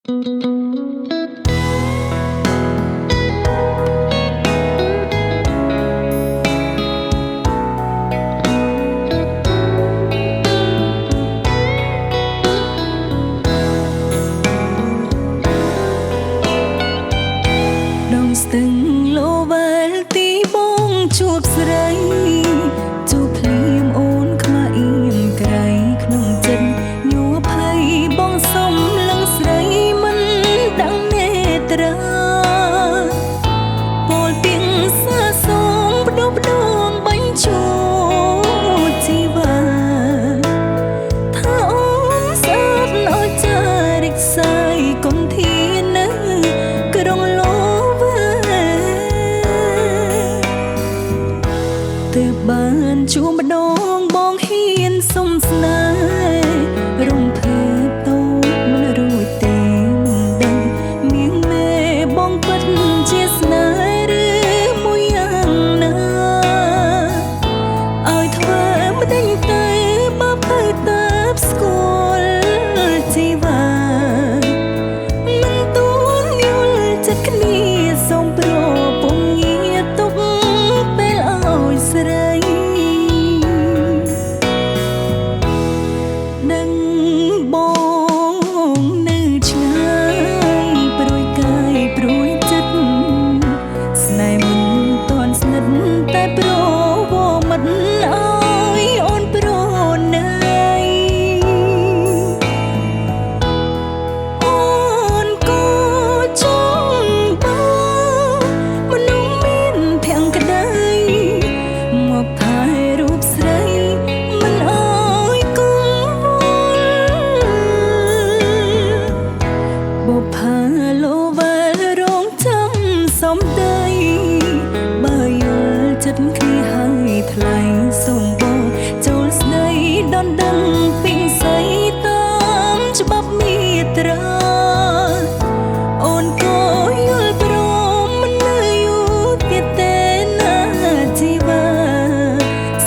ស្ទឹងលោវិលទីបងជួបស្រីជួបភ្លាមអូនខ្មាស់អៀនក្រៃក្នុងចិត្តញួរភ័យបងសុំលឹងស្រីមិនដឹងនេត្រាពលពីងសាសងបដូបដងបាញ់ជួជីវ៉ាថាអូនស្អាតឲ្យចារិចសាយកុនធានៅក្រុងទើបបានជួបម្ដងបងហ៊ានសុំស្នេហ៍រំភើបតូចមិនរួចទេមិនដឹងមៀងមេបងពិតជាស្នេហ៍ឬមួយយ៉ាងណាឲ្យធ្វើមិនដេញទៅបើភើតើបស្គាល់ជីវ៉ាមិនទូនយល់ចិត្តគ្នាសូមប្រពំងារទុកពេលឲ្យស្រីសំដីបើយល់ចិត្តគ្នាហើយថ្លៃសូមបងចូលស្ដីដនដឹងពីស្អីតាមច្បាប់មេត្រាអូនក៏យល់ព្រមមិននៅយូរទៀតទេណាជីវ៉ា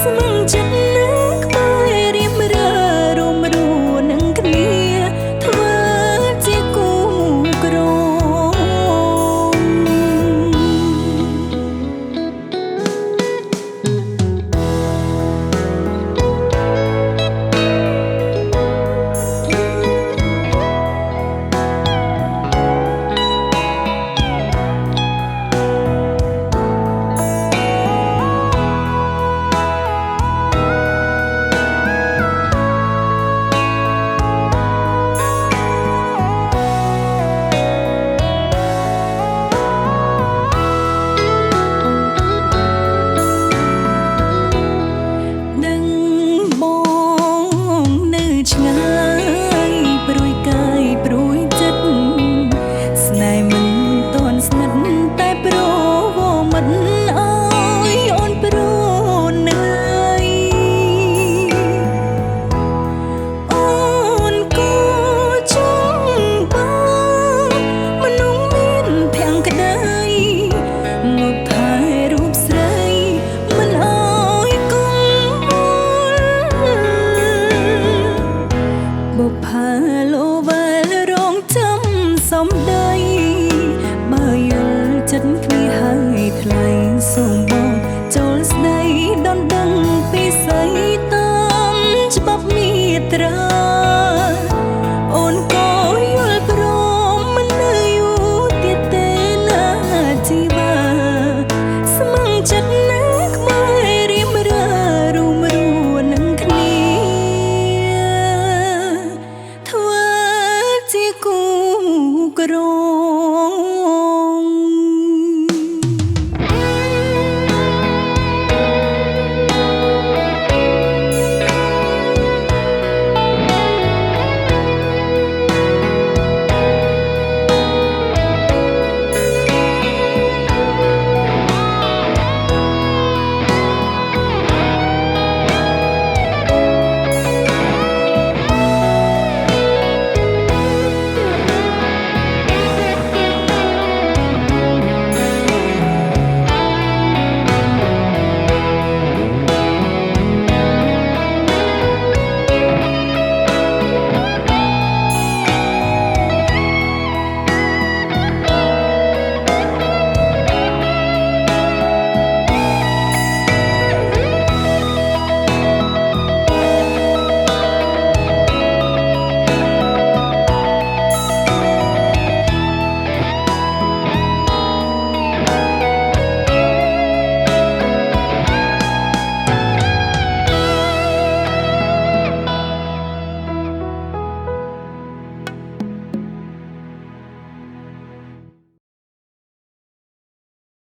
ស្មឹងចិត្តនឹងក្បែររៀមរើរួមរួនឹងគ្នាធ្វើជាគូក្រឆ្ងាយព្រួយកាយព្រួយចិត្តស្នេហ៍មិនតន់ស្និទ្ធតែប្រវមិនអើយអូនប្រនើយអូនក៏ចង់បងមនុស្សមានភាំងក្ដីមកថែរូបស្រីមិនអើយកុំបុប្ផាលោវិលរងចាំសំដីបើយល់ចិត្តគ្នាហើយថ្លៃសូមបងចូលស្ដីដនដឹងពីស្អីតាមច្បាប់មេត្រាអូនក៏យល់ព្រមមិននៅយូរទៀតទេណាជីវ៉ាស្មឹងចិត្តនឹងក្បែររៀមរើរួមរួនឹងគ្នាធ្វើជាគូក្រ